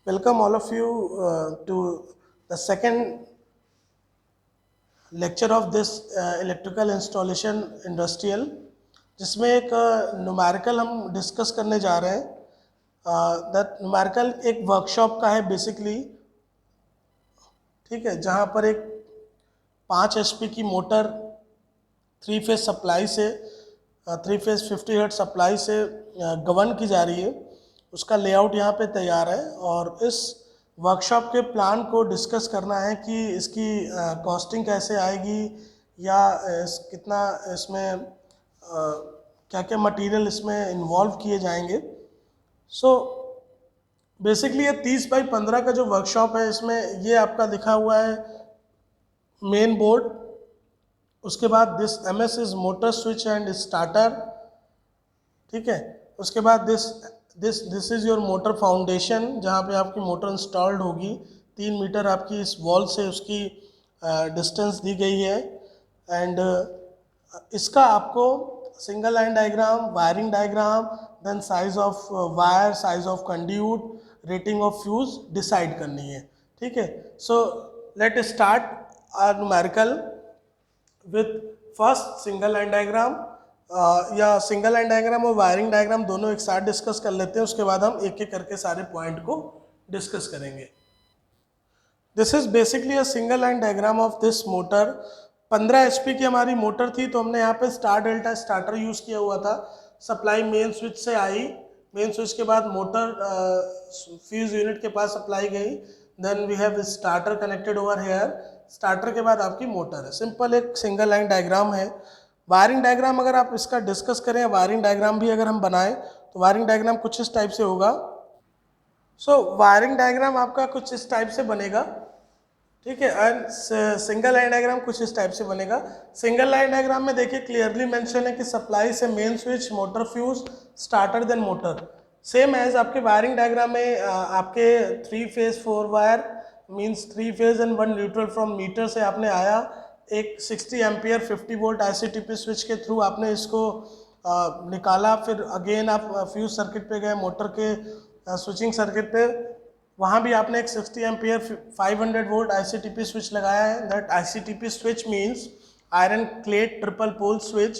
Welcome all of you to the second lecture of this electrical installation industrial, जिसमें एक numerical हम discuss करने जा रहे हैं। दैट न्यूमेरिकल एक वर्कशॉप का है बेसिकली, ठीक है, जहाँ पर एक 5 HP की मोटर 3 फेज सप्लाई से 3 फेज 50 हर्ट्ज सप्लाई से गवर्न की जा रही है। उसका लेआउट यहाँ पे तैयार है और इस वर्कशॉप के प्लान को डिस्कस करना है कि इसकी कॉस्टिंग कैसे आएगी या कितना इसमें क्या क्या मटेरियल इसमें इन्वॉल्व किए जाएंगे। सो बेसिकली ये 30 बाई 15 का जो वर्कशॉप है, इसमें ये आपका दिखा हुआ है मेन बोर्ड। उसके बाद this MS is motor switch and starter, ठीक है। उसके बाद this is your motor foundation, जहाँ पे आपकी मोटर इंस्टॉल्ड होगी। 3 मीटर आपकी इस वॉल से उसकी डिस्टेंस दी गई है। एंड इसका आपको single line diagram, wiring diagram, then size of wire, size of conduit, rating of fuse decide करनी है, ठीक है। So let start our numerical with first single line diagram, या सिंगल लाइन डायग्राम और वायरिंग डायग्राम दोनों एक साथ discuss कर लेते हैं। उसके बाद हम एक एक करके सारे पॉइंट को डिस्कस करेंगे। This is basically a single line diagram of this motor. 15 HP की हमारी मोटर थी, तो हमने यहाँ पे स्टार डेल्टा स्टार्टर यूज किया हुआ था। सप्लाई मेन स्विच से आई, मेन स्विच के बाद मोटर फ्यूज यूनिट के पास सप्लाई गई, then we have starter connected over here. Starter के बाद आपकी मोटर है। सिंपल एक सिंगल लाइन डायग्राम है। वायरिंग डायग्राम अगर आप इसका डिस्कस करें, वायरिंग डायग्राम भी अगर हम बनाएं, तो वायरिंग डायग्राम कुछ इस टाइप से होगा। सो वायरिंग डायग्राम आपका कुछ इस टाइप से बनेगा, ठीक है। एंड सिंगल लाइन डायग्राम कुछ इस टाइप से बनेगा। सिंगल लाइन डायग्राम में देखिए क्लियरली मेंशन है कि सप्लाई से main switch, motor fuse, starter then motor. Same as आपके वायरिंग डायग्राम में आपके 3 phase 4 wire means 3 phase and 1 neutral from meter से आपने आया। एक 60 एम्पियर 50 वोल्ट ICTP स्विच के थ्रू आपने इसको निकाला। फिर अगेन आप फ्यूज सर्किट पे गए, मोटर के स्विचिंग सर्किट पे, वहाँ भी आपने एक 60 एम्पियर 500 वोल्ट ICTP स्विच लगाया है। That ICTP switch means iron clad triple pole switch.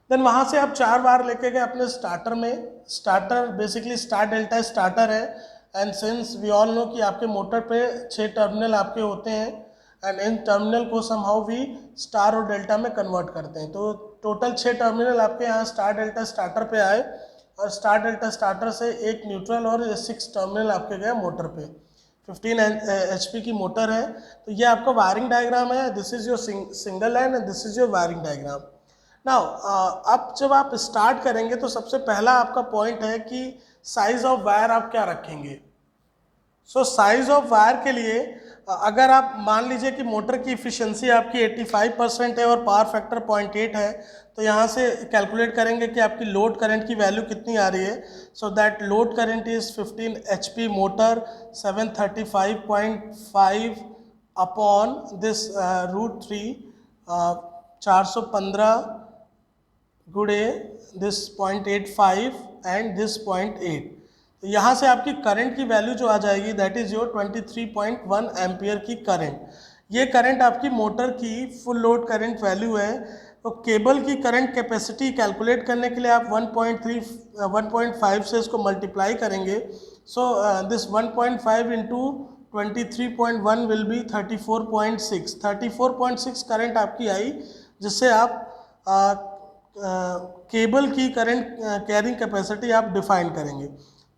Then वहाँ से आप 4 बार लेके गए अपने स्टार्टर में। Starter basically star delta starter है। And since we all know कि आपके मोटर पे 6 टर्मिनल आपके होते हैं, एंड इन टर्मिनल को समहाउ भी स्टार और डेल्टा में कन्वर्ट करते हैं। तो टोटल 6 टर्मिनल आपके यहाँ स्टार डेल्टा स्टार्टर पे आए, और स्टार डेल्टा स्टार्टर से एक न्यूट्रल और 6 टर्मिनल आपके गए मोटर पे। 15 HP की मोटर है। तो ये आपका वायरिंग डायग्राम है। This is your single line and this is your wiring diagram. Now अब जब आप स्टार्ट करेंगे तो सबसे पहला आपका पॉइंट है कि साइज ऑफ वायर आप क्या रखेंगे। सो साइज ऑफ वायर के लिए अगर आप मान लीजिए कि मोटर की इफिशिएंसी आपकी 85% है और पावर फैक्टर 0.8 है, तो यहाँ से कैलकुलेट करेंगे कि आपकी लोड करंट की वैल्यू कितनी आ रही है। So that load current is 15 HP motor 735.5 upon this √3 415 गुड़े दिस 0.85 एंड दिस 0.8। तो यहाँ से आपकी करंट की वैल्यू जो आ जाएगी दैट इज योर 23.1 एम्पियर की करंट। ये करंट आपकी मोटर की फुल लोड करंट वैल्यू है। तो केबल की करंट कैपेसिटी कैलकुलेट करने के लिए आप 1.5 से इसको मल्टीप्लाई करेंगे। So this 1.5 into 23.1 will be 34.6। 34.6 current आपकी आई, जिससे आप केबल की करंट कैरिंग कैपेसिटी आप डिफाइन करेंगे,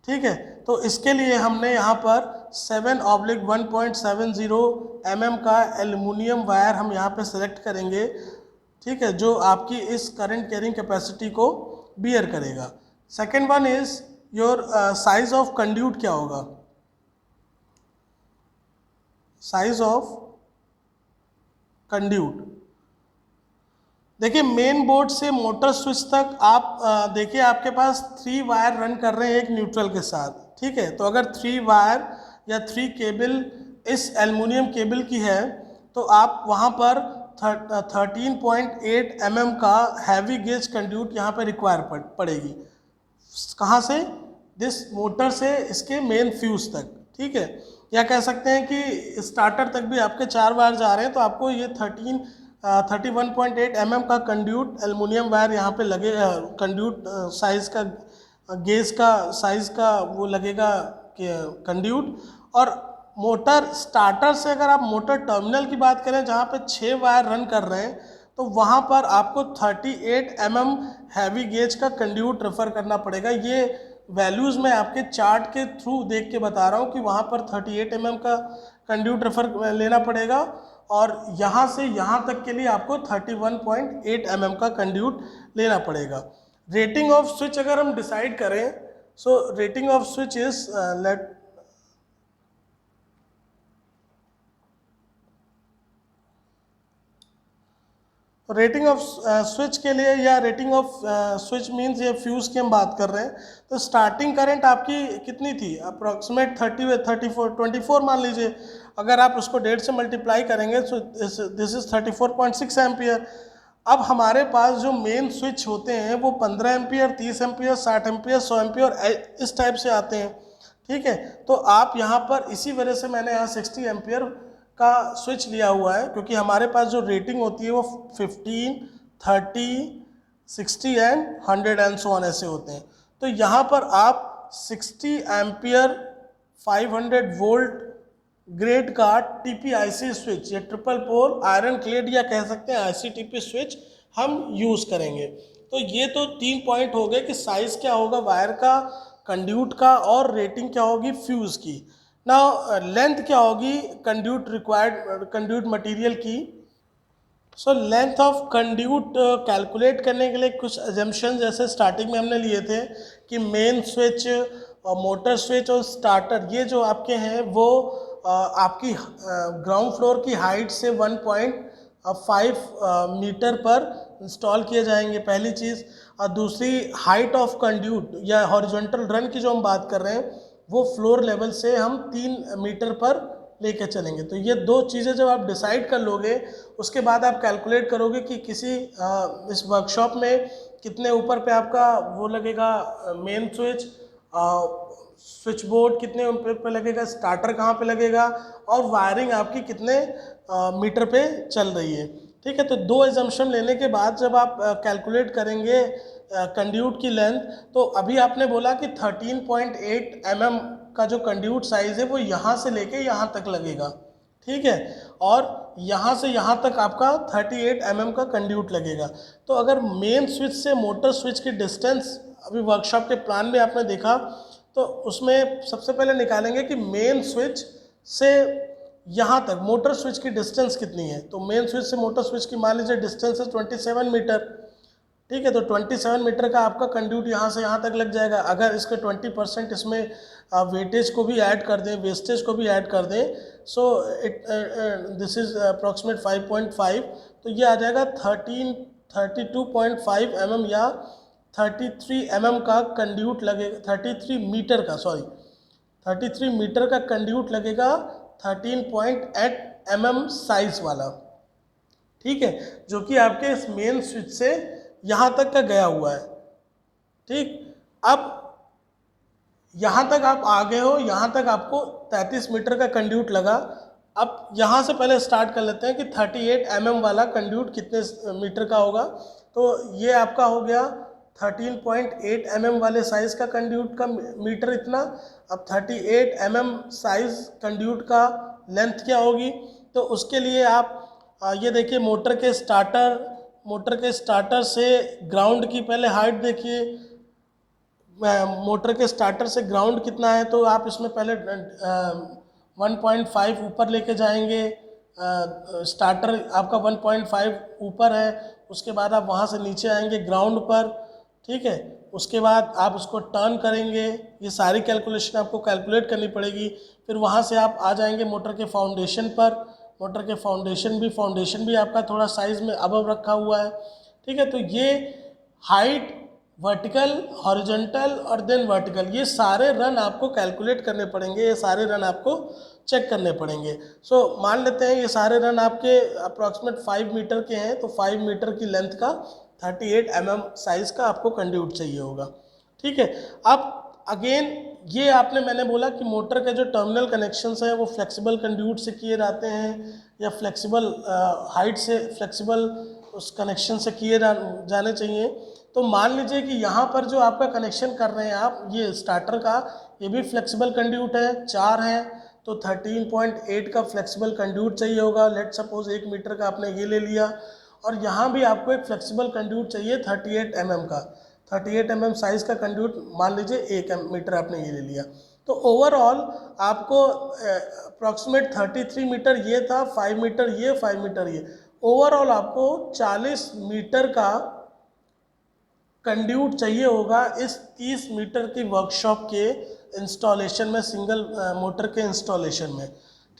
ठीक है। तो इसके लिए हमने यहाँ पर 7/1.70 mm का एल्युमिनियम वायर हम यहाँ पे सेलेक्ट करेंगे, ठीक है, जो आपकी इस करंट कैरिंग कैपेसिटी को बियर करेगा। Second one is your size of conduit क्या होगा। साइज ऑफ कंड्यूट देखिए मेन बोर्ड से मोटर स्विच तक आप देखिए आपके पास 3 वायर रन कर रहे हैं एक न्यूट्रल के साथ, ठीक है। तो अगर 3 वायर या 3 केबल इस एल्युमिनियम केबल की है, तो आप वहाँ पर 13.8 mm का हैवी गेज कंड्यूट यहाँ पर रिक्वायर पड़ेगी। कहाँ से? दिस मोटर से इसके मेन फ्यूज तक, ठीक है। या कह सकते हैं कि स्टार्टर तक भी आपके 4 वायर जा रहे हैं, तो आपको ये 31.8 mm का कंड्यूट एल्युमिनियम वायर यहाँ पे लगे, कंड्यूट साइज का, गेज का साइज का वो लगेगा कंड्यूट। और मोटर स्टार्टर से अगर आप मोटर टर्मिनल की बात करें जहाँ पे 6 वायर रन कर रहे हैं, तो वहाँ पर आपको 38 mm हैवी गेज का कंड्यूट रेफर करना पड़ेगा। ये वैल्यूज़ मैं आपके चार्ट के थ्रू देख के बता रहा हूँ कि वहाँ पर 38 mm का कंड्यूट रेफर लेना पड़ेगा, और यहाँ से यहाँ तक के लिए आपको 31.8 mm का कंड्यूट लेना पड़ेगा। रेटिंग ऑफ स्विच अगर हम डिसाइड करें, so rating of switch is rating of switch के लिए, या रेटिंग ऑफ स्विच मींस ये फ्यूज की हम बात कर रहे हैं, तो स्टार्टिंग करंट आपकी कितनी थी, अप्रॉक्सीमेट 24 मान लीजिए। अगर आप उसको 1.5 से मल्टीप्लाई करेंगे तो दिस इज 34.6 एम्पियर। अब हमारे पास जो मेन स्विच होते हैं वो 15 एम्पियर, 30 एम्पियर, 60 एम्पियर, 100 एम्पियर इस टाइप से आते हैं, ठीक है। तो आप यहाँ पर इसी वजह से मैंने यहाँ 60 एम्पियर का स्विच लिया हुआ है, क्योंकि हमारे पास जो रेटिंग होती है वो 15, 30, 60 एंड 100 एंड सो ऑन ऐसे होते हैं। तो यहाँ पर आप 60 एम्पियर 500 वोल्ट ग्रेड का TPIC स्विच या ट्रिपल पोल आयरन क्लेड या कह सकते हैं ICTP स्विच हम यूज़ करेंगे। तो ये तो 3 पॉइंट हो गए कि साइज़ क्या होगा वायर का, कंड्यूट का, और रेटिंग क्या होगी फ्यूज़ की। ना लेंथ क्या होगी कंड्यूट रिक्वायर्ड, कंड्यूट मटेरियल की। So length of conduit calculate करने के लिए कुछ एजम्पशन जैसे स्टार्टिंग में हमने लिए थे कि मेन स्विच और मोटर स्विच और स्टार्टर ये जो आपके हैं वो आपकी ग्राउंड फ्लोर की हाइट से 1.5 मीटर पर इंस्टॉल किए जाएंगे, पहली चीज़। और दूसरी हाइट ऑफ कंड्यूट या हॉरिजॉन्टल रन की जो हम बात कर रहे हैं वो फ्लोर लेवल से हम 3 मीटर पर लेके चलेंगे। तो ये 2 चीज़ें जब आप डिसाइड कर लोगे, उसके बाद आप कैलकुलेट करोगे कि किसी इस वर्कशॉप में कितने ऊपर पे आपका वो लगेगा मेन स्विच, स्विच बोर्ड कितने ऊपर पे लगेगा, स्टार्टर कहाँ पे लगेगा, और वायरिंग आपकी कितने मीटर पे चल रही है, ठीक है। तो 2 एजम्पशन लेने के बाद जब आप कैलकुलेट करेंगे कंड्यूट की लेंथ, तो अभी आपने बोला कि 13.8 mm का जो कंड्यूट साइज है वो यहाँ से लेके यहाँ तक लगेगा, ठीक है। और यहाँ से यहाँ तक आपका 38 mm का कंड्यूट लगेगा। तो अगर मेन स्विच से मोटर स्विच की डिस्टेंस अभी वर्कशॉप के प्लान में आपने देखा, तो उसमें सबसे पहले निकालेंगे कि मेन स्विच से यहाँ तक मोटर स्विच की डिस्टेंस कितनी है। तो मेन स्विच से मोटर स्विच की मान लीजिए डिस्टेंस है 27 मीटर, ठीक है। तो 27 मीटर का आपका कंड्यूट यहाँ से यहाँ तक लग जाएगा। अगर इसके 20% इसमें वेटेज को भी ऐड कर दें, वेस्टेज को भी ऐड कर दें, सो दिस इज अप्रॉक्सीमेट 5.5, तो ये आ जाएगा 32.5 mm या 33 mm का कंड्यूट लगेगा, 33 मीटर का, सॉरी 33 मीटर का कंड्यूट लगेगा 13.8 mm साइज वाला, ठीक है, जो कि आपके इस मेन स्विच से यहाँ तक का गया हुआ है, ठीक। अब यहाँ तक आप आ गए हो, यहाँ तक आपको 33 मीटर का कंड्यूट लगा। अब यहाँ से पहले स्टार्ट कर लेते हैं कि 38 mm वाला कंड्यूट कितने मीटर का होगा। तो ये आपका हो गया 13.8 mm वाले साइज़ का कंड्यूट का मीटर इतना। अब 38 mm साइज़ कंड्यूट का लेंथ क्या होगी, तो उसके लिए आप ये देखिए मोटर के स्टार्टर से ग्राउंड की पहले हाइट देखिए, मोटर के स्टार्टर से ग्राउंड कितना है, तो आप इसमें पहले 1.5 ऊपर लेके जाएंगे। स्टार्टर आपका 1.5 ऊपर है, उसके बाद आप वहाँ से नीचे आएंगे ग्राउंड पर, ठीक है। उसके बाद आप उसको टर्न करेंगे, ये सारी कैलकुलेशन आपको कैलकुलेट करनी पड़ेगी। फिर वहाँ से आप आ जाएंगे मोटर के फाउंडेशन पर। मोटर के फाउंडेशन भी आपका थोड़ा साइज़ में अबव रखा हुआ है, ठीक है। तो ये हाइट, वर्टिकल, हॉरिजॉन्टल और देन वर्टिकल, ये सारे रन आपको कैलकुलेट करने पड़ेंगे, ये सारे रन आपको चेक करने पड़ेंगे। सो मान लेते हैं ये सारे रन आपके अप्रॉक्सीमेट 5 मीटर के हैं, तो 5 मीटर की लेंथ का 38 mm साइज़ का आपको कंड्यूट चाहिए होगा, ठीक है। अब अगेन ये आपने मैंने बोला कि मोटर के जो टर्मिनल कनेक्शंस हैं वो फ्लेक्सिबल कंड्यूट से किए जाते हैं या फ्लेक्सिबल हाइट से फ्लेक्सिबल उस कनेक्शन से किए जाने चाहिए। तो मान लीजिए कि यहाँ पर जो आपका कनेक्शन कर रहे हैं आप, ये स्टार्टर का ये भी फ्लेक्सिबल कंड्यूट है, 4 हैं तो 13.8 का फ्लेक्सिबल कंड्यूट चाहिए होगा। लेट सपोज 1 मीटर का आपने ये ले लिया, और यहाँ भी आपको एक फ्लेक्सिबल कंड्यूट चाहिए 38 mm का, 38 mm साइज़ का कंड्यूट मान लीजिए 1 मीटर आपने ये ले लिया। तो ओवरऑल आपको अप्रॉक्सीमेट 33 मीटर ये था, 5 मीटर ये, 5 मीटर ये, ओवरऑल आपको 40 मीटर का कंड्यूट चाहिए होगा इस 30 मीटर की वर्कशॉप के इंस्टॉलेशन में, सिंगल मोटर के इंस्टॉलेशन में।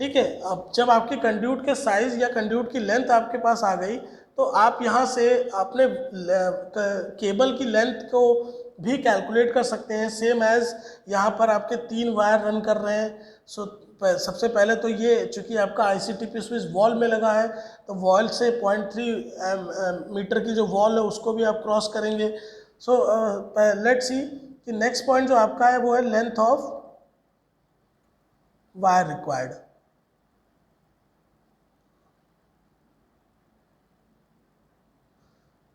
ठीक है, अब जब आपकी कंड्यूट के साइज़ या कंड्यूट की लेंथ आपके पास आ गई तो आप यहाँ से अपने केबल की लेंथ को भी कैलकुलेट कर सकते हैं। सेम एज यहाँ पर आपके 3 वायर रन कर रहे हैं। सो सबसे पहले तो ये चूँकि आपका ICTP स्विच वॉल में लगा है तो वॉल से 0.3 मीटर की जो वॉल है उसको भी आप क्रॉस करेंगे। सो लेट्स सी कि नेक्स्ट पॉइंट जो आपका है वो है लेंथ ऑफ वायर रिक्वायर्ड।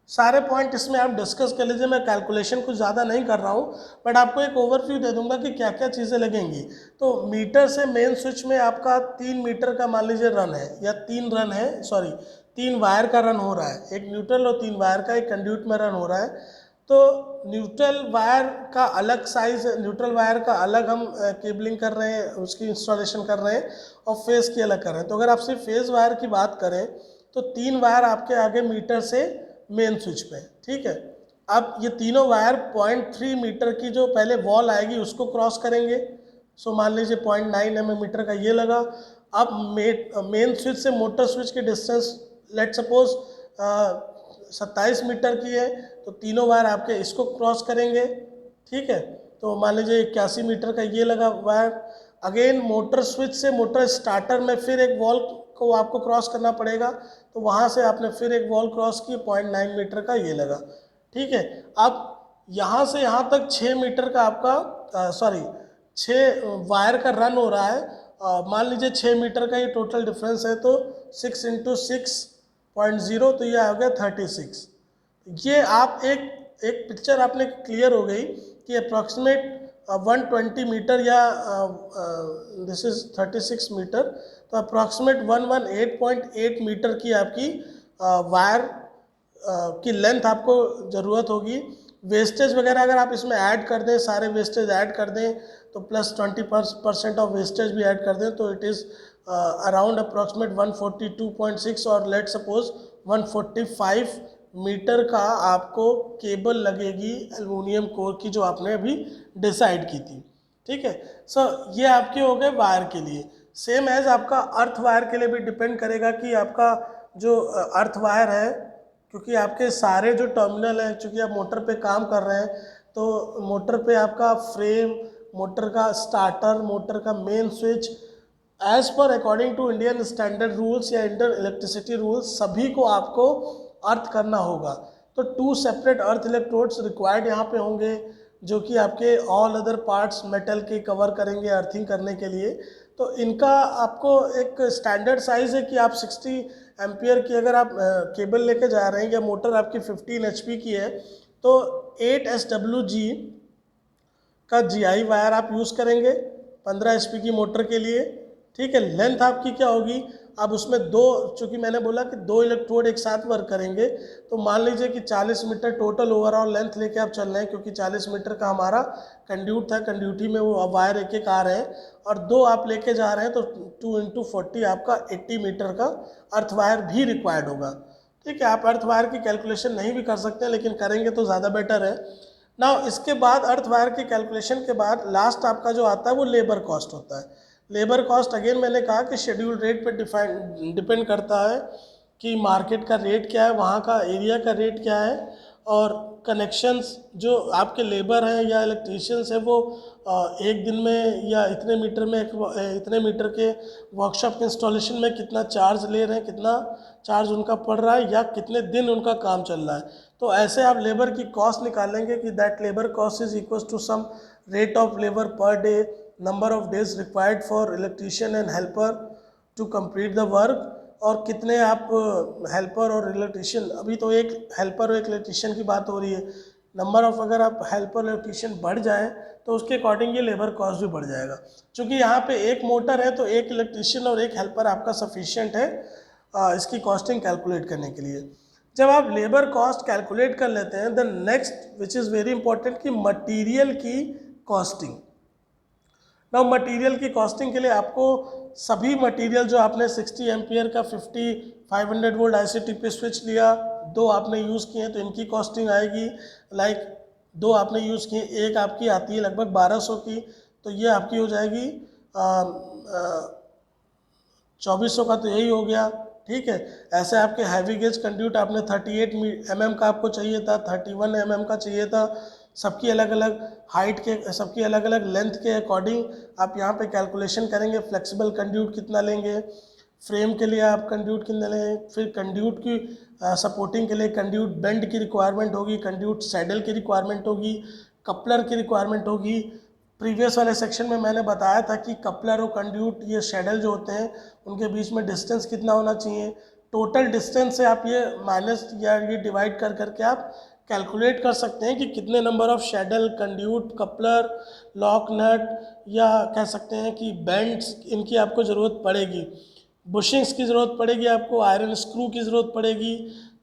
सारे पॉइंट इसमें आप डिस्कस कर लीजिए, मैं कैलकुलेशन कुछ ज़्यादा नहीं कर रहा हूँ, बट आपको एक ओवरव्यू दे दूंगा कि क्या क्या चीज़ें लगेंगी। तो मीटर से मेन स्विच में आपका 3 मीटर का मान लीजिए रन है, या 3 रन है, सॉरी 3 वायर का रन हो रहा है, एक न्यूट्रल और 3 वायर का एक कंड्यूट में रन हो रहा है। तो न्यूट्रल वायर का अलग साइज़, न्यूट्रल वायर का अलग हम केबलिंग कर रहे हैं, उसकी इंस्टॉलेशन कर रहे हैं, और फेज़ की अलग कर रहे हैं। तो अगर आप सिर्फ फेज़ वायर की बात करें तो 3 वायर आपके आगे मीटर से मेन स्विच पे, ठीक है। अब ये तीनों वायर 0.3 मीटर की जो पहले वॉल आएगी उसको क्रॉस करेंगे। सो मान लीजिए 0.9 मीटर का ये लगा। अब मेन स्विच से मोटर स्विच की डिस्टेंस लेट सपोज 27 मीटर की है, तो तीनों वायर आपके इसको क्रॉस करेंगे, ठीक है। तो मान लीजिए 81 मीटर का ये लगा वायर। अगेन मोटर स्विच से मोटर स्टार्टर में फिर एक वॉल को आपको क्रॉस करना पड़ेगा, तो वहाँ से आपने फिर एक वॉल क्रॉस की, 0.9 मीटर का ये लगा, ठीक है। अब यहाँ से यहाँ तक 6 मीटर का आपका 6 वायर का रन हो रहा है। मान लीजिए 6 मीटर का ये टोटल डिफरेंस है, तो 6 × 6.0 तो ये आ गया 36। ये आप एक पिक्चर आपने क्लियर हो गई कि अप्रॉक्सीमेट 120 मीटर या दिस इज 36 मीटर, तो अप्रॉक्सीमेट 118.8 मीटर की आपकी वायर की लेंथ आपको ज़रूरत होगी। वेस्टेज वगैरह अगर आप इसमें ऐड कर दें, सारे वेस्टेज ऐड कर दें, तो प्लस 20% ऑफ वेस्टेज भी ऐड कर दें, तो इट इज़ अराउंड अप्रॉक्सीमेट 142.6 और लेट सपोज 145 मीटर का आपको केबल लगेगी एल्युमिनियम कोर की, जो आपने अभी डिसाइड की थी, ठीक है। सो ये आपके हो गए वायर के लिए। सेम एज आपका अर्थ वायर के लिए भी डिपेंड करेगा कि आपका जो अर्थ वायर है, क्योंकि आपके सारे जो टर्मिनल हैं, चूँकि आप मोटर पे काम कर रहे हैं, तो मोटर पे आपका फ्रेम, मोटर का स्टार्टर, मोटर का main switch, as per according to Indian standard rules या इंडियन इलेक्ट्रिसिटी रूल्स, सभी को आपको अर्थ करना होगा। तो 2 सेपरेट अर्थ इलेक्ट्रोड्स रिक्वायर्ड यहाँ पे होंगे, जो कि आपके ऑल अदर पार्ट्स मेटल के कवर करेंगे अर्थिंग करने के लिए। तो इनका आपको एक स्टैंडर्ड साइज़ है कि आप 60 एम्पियर की अगर आप केबल लेके जा रहे हैं, या मोटर आपकी 15 HP की है, तो 8 SWG का GI वायर आप यूज़ करेंगे 15 HP की मोटर के लिए, ठीक है। लेंथ आपकी क्या होगी, अब उसमें चूँकि मैंने बोला कि 2 इलेक्ट्रोड एक साथ वर्क करेंगे, तो मान लीजिए कि 40 मीटर टोटल ओवरऑल लेंथ लेके आप चल रहे हैं, क्योंकि 40 मीटर का हमारा कंड्यूट था, कंड्यूटी में वो वायर एक एक आ रहे हैं, और 2 आप लेके जा रहे हैं, तो 2 × 40 आपका 80 मीटर का अर्थ वायर भी रिक्वायर्ड होगा, ठीक है। आप अर्थ वायर की कैलकुलेशन नहीं भी कर सकते हैं, लेकिन करेंगे तो ज़्यादा बेटर है। नाउ इसके बाद अर्थ वायर की कैलकुलेशन के बाद लास्ट आपका जो आता है वो लेबर कॉस्ट होता है। लेबर कॉस्ट अगेन मैंने कहा कि शेड्यूल रेट पे डिपेंड करता है कि मार्केट का रेट क्या है, वहाँ का एरिया का रेट क्या है, और कनेक्शंस जो आपके लेबर हैं या इलेक्ट्रीशियंस हैं वो एक दिन में या इतने मीटर के वर्कशॉप के इंस्टॉलेशन में कितना चार्ज ले रहे हैं, कितना चार्ज उनका पड़ रहा है, या कितने दिन उनका काम चल रहा है। तो ऐसे आप लेबर की कॉस्ट निकालेंगे कि that labour cost is equal to some rate of labour per day, number of days required for electrician and helper to complete the work, और कितने आप हेल्पर और इलेक्ट्रीशियन, अभी तो एक हेल्पर और एक इलेक्ट्रीशियन की बात हो रही है, नंबर ऑफ अगर आप हेल्पर इलेक्ट्रीशियन बढ़ जाएँ तो उसके अकॉर्डिंग ये लेबर कॉस्ट भी बढ़ जाएगा। क्योंकि यहाँ पे एक मोटर है तो एक इलेक्ट्रीशियन और एक हेल्पर आपका सफिशिएंट है इसकी कॉस्टिंग कैलकुलेट करने के लिए। जब आप लेबर कॉस्ट कैलकुलेट कर लेते हैं, then next which is very important कि मटेरियल की कॉस्टिंग। नाउ मटेरियल की कॉस्टिंग के लिए आपको सभी मटेरियल जो आपने 60 एम्पियर का 500 वोल्ट ICTP स्विच लिया, 2 आपने यूज़ किए तो इनकी कॉस्टिंग आएगी, लाइक 2 आपने यूज़ किए, एक आपकी आती है लगभग 1200 की, तो ये आपकी हो जाएगी 2400 का, तो यही हो गया। ठीक है, ऐसे आपके हैवी गेज कंड्यूट आपने 38 mm का आपको चाहिए था, 31 mm का चाहिए था, सबकी अलग अलग हाइट के, सबकी अलग अलग लेंथ के अकॉर्डिंग आप यहाँ पे कैलकुलेशन करेंगे। फ्लेक्सिबल कंड्यूट कितना लेंगे, फ्रेम के लिए आप कंड्यूट कितना लेंगे, फिर कंड्यूट की सपोर्टिंग के लिए कंड्यूट बेंड की रिक्वायरमेंट होगी, कंड्यूट सैडल की रिक्वायरमेंट होगी, कपलर की रिक्वायरमेंट होगी। प्रीवियस वाले सेक्शन में मैंने बताया था कि कपलर और कंड्यूट, ये सैडल जो होते हैं, उनके बीच में डिस्टेंस कितना होना चाहिए। टोटल डिस्टेंस से आप ये माइनस या ये डिवाइड कर करके आप कैलकुलेट कर सकते हैं कि कितने number of saddle, conduit, coupler, lock nut, या कह सकते हैं कि बेंड्स, इनकी आपको ज़रूरत पड़ेगी। बुशिंग्स की ज़रूरत पड़ेगी आपको, आयरन स्क्रू की ज़रूरत पड़ेगी,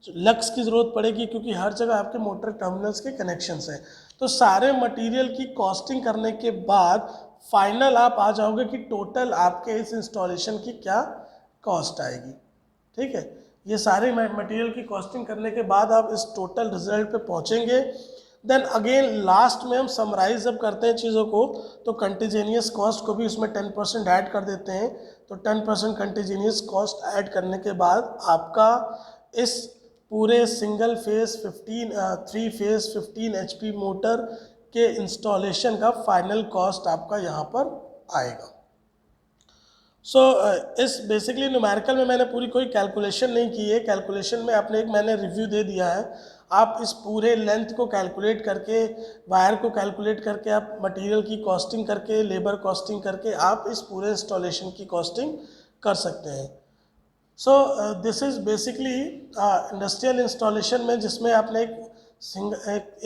लक्स की ज़रूरत पड़ेगी, क्योंकि हर जगह आपके मोटर टर्मिनल्स के कनेक्शंस हैं। तो सारे मटेरियल की कॉस्टिंग करने के बाद फाइनल आप आ जाओगे कि टोटल आपके इस इंस्टॉलेशन की क्या कॉस्ट आएगी। ठीक है, ये सारे मटेरियल की कॉस्टिंग करने के बाद आप इस टोटल रिजल्ट पे पहुंचेंगे। देन अगेन लास्ट में हम समराइज जब करते हैं चीज़ों को, तो कंटिजेनियस कॉस्ट को भी उसमें 10% ऐड कर देते हैं। तो 10% कंटिजेनियस कॉस्ट ऐड करने के बाद आपका इस पूरे single phase 3 face 15 HP motor के इंस्टॉलेशन का फाइनल कॉस्ट आपका यहाँ पर आएगा। सो इस बेसिकली न्यूमेरिकल में मैंने पूरी कोई कैलकुलेशन नहीं की है, कैलकुलेशन में आपने एक मैंने रिव्यू दे दिया है। आप इस पूरे लेंथ को कैलकुलेट करके, वायर को कैलकुलेट करके, आप मटेरियल की कॉस्टिंग करके, लेबर कॉस्टिंग करके आप इस पूरे इंस्टॉलेशन की कॉस्टिंग कर सकते हैं। So this is basically industrial installation में जिसमें आपने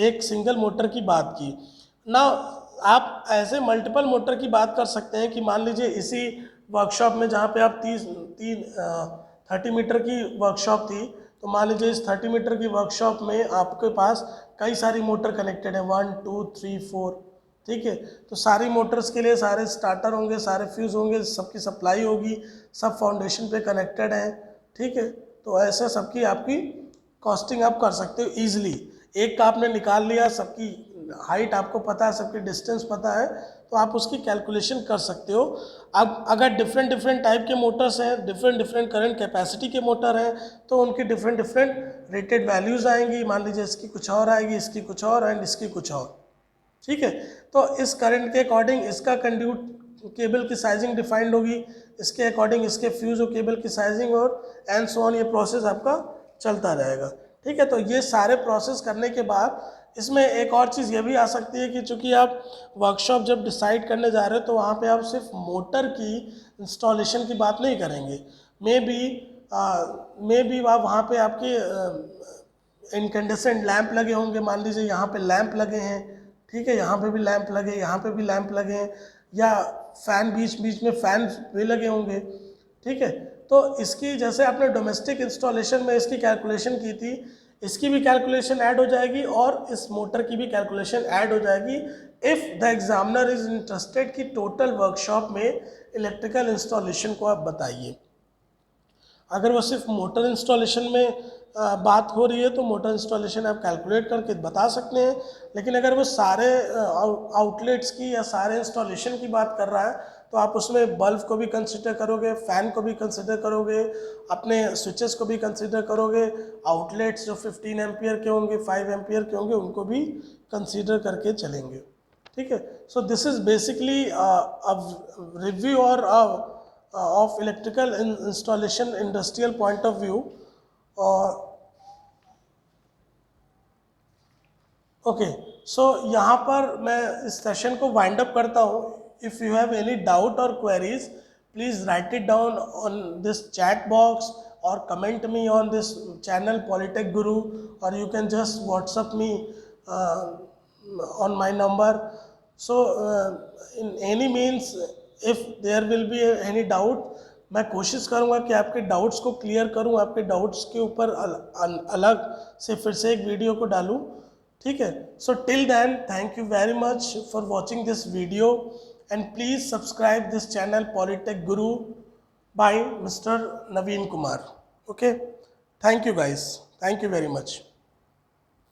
एक सिंगल मोटर की बात की। ना आप ऐसे मल्टीपल मोटर की बात कर सकते हैं कि मान लीजिए इसी वर्कशॉप में जहाँ पे आप 30 मीटर की वर्कशॉप थी, तो मान लीजिए इस 30 मीटर की वर्कशॉप में आपके पास कई सारी मोटर कनेक्टेड है, 1 2 3 4। ठीक है, तो सारी मोटर्स के लिए सारे स्टार्टर होंगे, सारे फ्यूज़ होंगे, सबकी सप्लाई होगी, सब फाउंडेशन पे कनेक्टेड हैं। ठीक है, तो ऐसे सबकी आपकी कॉस्टिंग आप कर सकते हो ईजिली। एक का आपने निकाल लिया, सबकी हाइट आपको पता है, सबकी डिस्टेंस पता है, तो आप उसकी कैलकुलेशन कर सकते हो। अब अगर डिफरेंट टाइप के मोटर्स हैं, डिफरेंट करंट कैपेसिटी के मोटर हैं, तो उनकी डिफरेंट रेटेड वैल्यूज़ आएंगी। मान लीजिए इसकी कुछ और आएगी, इसकी कुछ और एंड इसकी कुछ और। ठीक है, तो इस करंट के अकॉर्डिंग इसका कंड्यूट केबल की साइजिंग डिफाइंड होगी, इसके अकॉर्डिंग इसके फ्यूज़ और केबल की साइजिंग, और एंड सो ऑन, ये प्रोसेस आपका चलता रहेगा। ठीक है, तो ये सारे प्रोसेस करने के बाद इसमें एक और चीज़ ये भी आ सकती है कि चूँकि आप वर्कशॉप जब डिसाइड करने जा रहे हो, तो वहाँ पे आप सिर्फ मोटर की इंस्टॉलेशन की बात नहीं करेंगे। मे बी आप वहाँ पे आपके इनकैंडेसेंट लैंप लगे होंगे, मान लीजिए यहाँ पे लैंप लगे हैं। ठीक है, यहाँ पे भी लैंप लगे, यहाँ पे भी लैंप लगे हैं, या फ़ैन बीच बीच में फ़ैन भी लगे होंगे। ठीक है, तो इसकी जैसे आपने डोमेस्टिक इंस्टॉलेशन में इसकी कैलकुलेशन की थी, इसकी भी कैलकुलेशन ऐड हो जाएगी और इस मोटर की भी कैलकुलेशन ऐड हो जाएगी if the examiner is interested कि टोटल वर्कशॉप में इलेक्ट्रिकल इंस्टॉलेशन को आप बताइए। अगर वो सिर्फ मोटर इंस्टॉलेशन में बात हो रही है तो मोटर इंस्टॉलेशन आप कैलकुलेट करके बता सकते हैं, लेकिन अगर वो सारे आउटलेट्स की या सारे इंस्टॉलेशन की बात कर रहा है तो आप उसमें बल्ब को भी कंसिडर करोगे, फ़ैन को भी कंसिडर करोगे, अपने स्विचेस को भी कंसिडर करोगे, आउटलेट्स जो 15 एम्पियर के होंगे, 5 एम्पियर के होंगे, उनको भी कंसिडर करके चलेंगे। ठीक है, so this is basically review और of electrical installation industrial point of view, और ओके, सो यहाँ पर मैं इस सेशन को वाइंड अप करता हूँ. If you have any doubt और queries, please write it down on this chat box or comment me on this channel Polytech Guru, or you can just WhatsApp me on my number. So in any means, if there will be any doubt, मैं कोशिश करूँगा कि आपके doubts को clear करूँ, आपके doubts के ऊपर अलग से फिर से एक वीडियो को डालूँ. ठीक है. So till then, thank you very much for watching this video, and please subscribe this channel Polytech Guru by Mr. Naveen Kumar. Okay, thank you guys, thank you very much.